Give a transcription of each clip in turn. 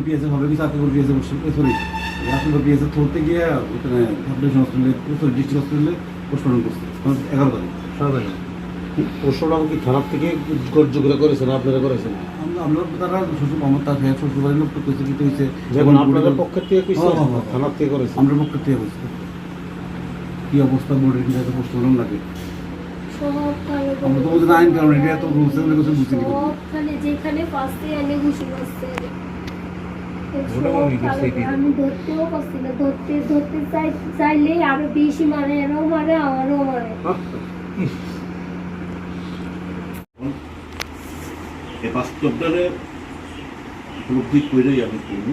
পেয়েছে হবে কিছু আকিবুল পেয়েছে সরি আকিবুল পেয়েছে ধরতে গিয়ে ওখানে ফাউন্ডেশন হসপিটালে ডিস্ট্রিক্ট হসপিটালে পোস্টমর্টম করছে 11 তারিখ। পোস্টমর্টম কি থানার থেকে যোগ্যতা করেছেন আপনারা করেছেন? আমরা তারা শ্বশুর আমার তার শ্বশুর বাড়ির লোক কইছে কি হয়েছে যেমন আপনাদের পক্ষের থেকে কইছে থানার থেকে করেছে আমরা পক্ষের থেকে কইছে কি অবস্থা বোর্ডের কি যাতে পোস্টমর্টম লাগে আমরা তো বলতে আইন কারণ এটা তো রুলস এন্ড রেগুলেশন বুঝতে কি সবখানে যেখানে ফার্স্টে এনে ঘুষি মারছে আমি ধরতেও পারছি না ধরতে চাইলে আরো বেশি মারে এরাও মারে আমারও মারে। এই বাস্তবটারে উপলব্ধি করেই আমি করব।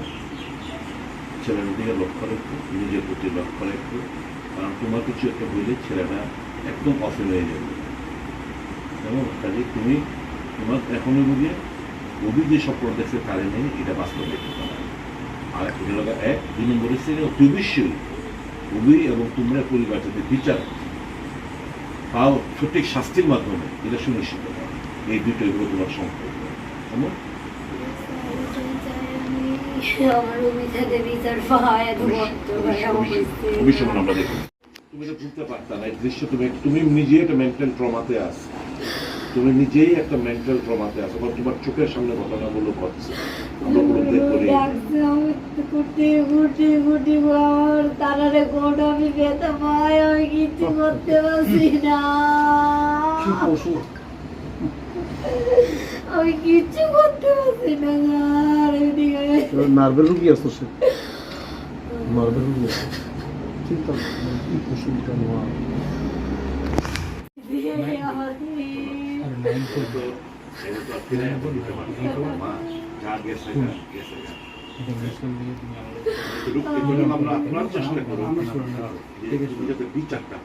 ছেলের দিকে লক্ষ্য রাখবো, নিজের প্রতি লক্ষ্য রাখবো, কারণ তোমার কিছু একটা বললে ছেলেটা একদম অফেল হয়ে যাবে। এবং কাজে তুমি তোমার এখনই বুঝিয়ে অভি যে স্বপ্ন দেখছে তারে নেই, এটা বাস্তব দেখতে পারে। আর এটা লগা 1-2 নম্বরের শ্রেণী অতি অবশ্যই অভি এবং তোমরা পরিবার যাতে বিচার পাও সঠিক শাস্তির মাধ্যমে এটা সুনিশ্চিত করা, এই দুটোই হলো তোমার সম্পর্ক। আমার অভিযানে বিচার পায় ভবিষ্যৎ আমরা দেখি তুমি তো বুঝতে পারতা না এই দৃশ্য। তুমি নিজে একটা মেন্টাল ট্রমাতে আছো, তুমি নিজেই একটা মেন্টাল ট্রমাতে আছো, বা তোমার চোখের সামনে ঘটনাগুলো ঘটছে। আমরা উপলব্ধি করি তারারে গোড আমি বেতে পাই, আমি কিছু করতে পারছি না, আমি কিচ্ছু করতে পারছি না। নার্ভের রুগী আছে সে, নার্ভের রুগী আছে। চিন্তা কি পশুটা নোয়া বিচারটা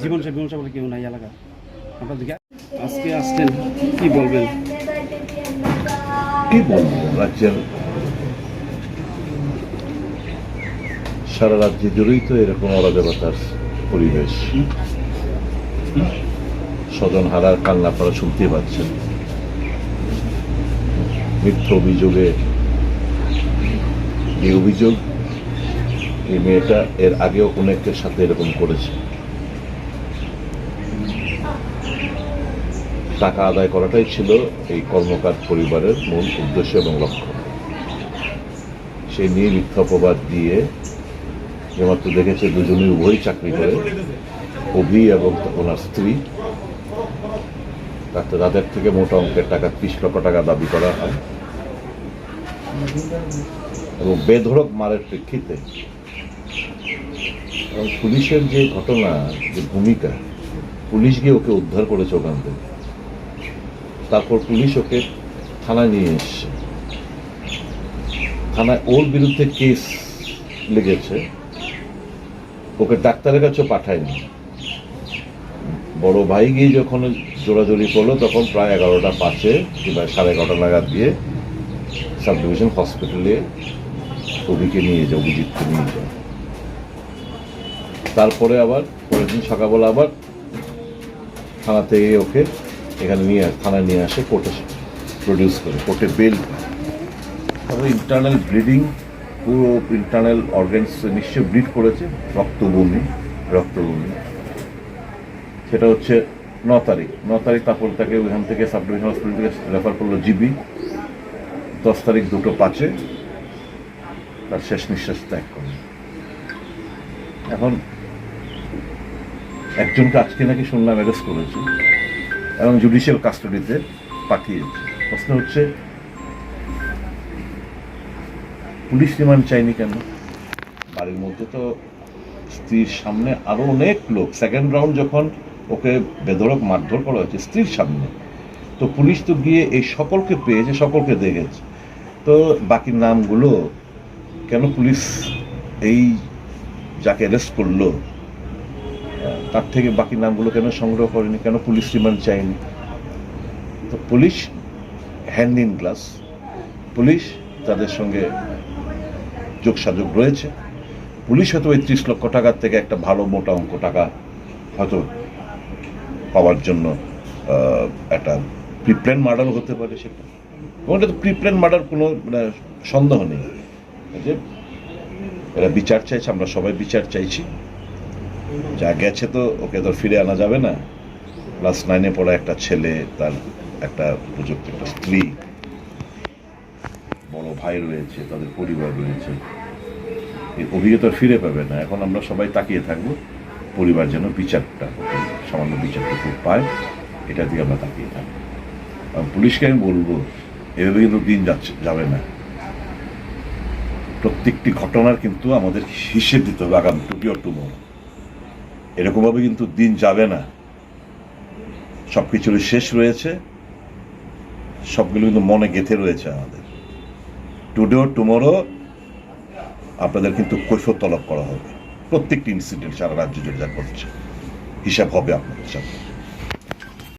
জীবন বলে কেউ নাই এলাকা। আজকে আসলেন কি বলবেন? কি বলবো, রাজ্যের সারা রাজ্য জুড়েই তো এরকম অরাজকতার পরিবেশ। স্বজন হারার কান্না আপনারা শুনতে পাচ্ছেন। মিথ্যা অভিযোগে এই অভিযোগ, এই মেয়েটা এর আগেও অনেকের সাথে এরকম করেছে। টাকা আদায় করাটাই ছিল এই কর্মকার পরিবারের মূল উদ্দেশ্য এবং লক্ষ্য। সেই নিয়ে মিথ্যা অপবাদ দিয়ে যেমাত্র দেখেছে দুজনেই উভয়ই চাকরি করে, অভি এবং ওনার স্ত্রী। তাদের থেকে মোটা অঙ্কের টাকা 30 লক্ষ টাকা দাবি করা হয় এবং বেধড়ক মারের প্রেক্ষিতে এবং পুলিশের যে ঘটনা, যে ভূমিকা, পুলিশ গিয়ে ওকে উদ্ধার করেছে ওখান থেকে। তারপর পুলিশ ওকে থানায় নিয়ে এসছে। থানায় ওর বিরুদ্ধে কেস লেগেছে, ওকে ডাক্তারের কাছে পাঠায়নি। বড় ভাই গিয়ে যখন জোরাজোরি করলো তখন প্রায় 11টা 5-এ কিংবা 11:30 নাগাদ দিয়ে সাব ডিভিশন হসপিটালে অভিকে নিয়ে যায়, অভিজিৎকে নিয়ে যায়। তারপরে আবার পরের দিন সকালবেলা আবার থানা থেকে ওকে এখানে থানায় নিয়ে আসে, কোর্টে প্রডিউস করে, কোর্টে বেল পায়। তারপরে ইন্টারনাল ব্লিডিং, পুরো ইন্টারনাল অর্গানস নিশ্চয় ব্লিড করেছে, রক্তবমি। সেটা হচ্ছে 9 তারিখ। তারপর তাকে ওইখান থেকে সাব ডিভিশন হসপিটাল থেকে রেফার করলো জিবি। 10 তারিখ 2:05 তার শেষ নিঃশ্বাস ত্যাগ করে। এখন একজনকে আজকে নাকি শুনলাম অ্যারেস্ট করেছে এবং জুডিশিয়াল কাস্টাডিতে পাঠিয়েছে। প্রশ্ন হচ্ছে পুলিশ রিমান্ড চাইনি কেন? বাড়ির মধ্যে তো স্ত্রীর সামনে আরো অনেক লোক, সেকেন্ড রাউন্ড যখন ওকে বেধড়ক মারধর করা হয়েছে স্ত্রীর সামনে, তো পুলিশ তো গিয়ে এই সকলকে পেয়েছে, সকলকে দেখেছে। তো বাকি নামগুলো কেন পুলিশ এই যাকে অ্যারেস্ট করলো তার থেকে বাকি নামগুলো কেন সংগ্রহ করেনি? কেন পুলিশ রিমান্ড চায়নি? তো police hand in glass, police তাদের সঙ্গে যোগসাযোগ রয়েছে। পুলিশ হয়তো ওই 30 লক্ষ টাকার থেকে একটা ভালো মোটা অঙ্ক টাকা হয়তো পাওয়ার জন্য একটা প্রিপ্ল্যান মার্ডার হতে পারে সেটা। এবং এটা তো প্রিপ্ল্যান মার্ডার কোনো মানে সন্দেহ নেই যে এরা বিচার চাইছে, আমরা সবাই বিচার চাইছি। যা গেছে তো ওকে তো ফিরে আনা যাবে না। ক্লাস 9-এ পড়া একটা ছেলে, তার একটা উপযুক্ত একটা স্ত্রী, বড় ভাই রয়েছে, তাদের পরিবার রয়েছে, এই অভিজ্ঞতা ফিরে পাবে না। এখন আমরা সবাই তাকিয়ে থাকবো পরিবার যেন বিচারটা সামান্য বিচারটুকু পায়, এটার দিকে আমরা তাকিয়ে থাকবো। পুলিশকে আমি বলবো এভাবে কিন্তু দিন যাবে না। প্রত্যেকটি ঘটনার কিন্তু আমাদের হিসেব দিতে হবে আগামী টুমরো। এরকমভাবে কিন্তু দিন যাবে না। সব কিছুরই শেষ রয়েছে, সবগুলো কিন্তু মনে গেঁথে রয়েছে আমাদের। টুমরো আপনাদের কিন্তু কৈফিয়ত তলব করা হবে। প্রত্যেকটি ইনসিডেন্ট সারা রাজ্য জুড়ে যা করছে হিসাব হবে আপনাদের সাথে।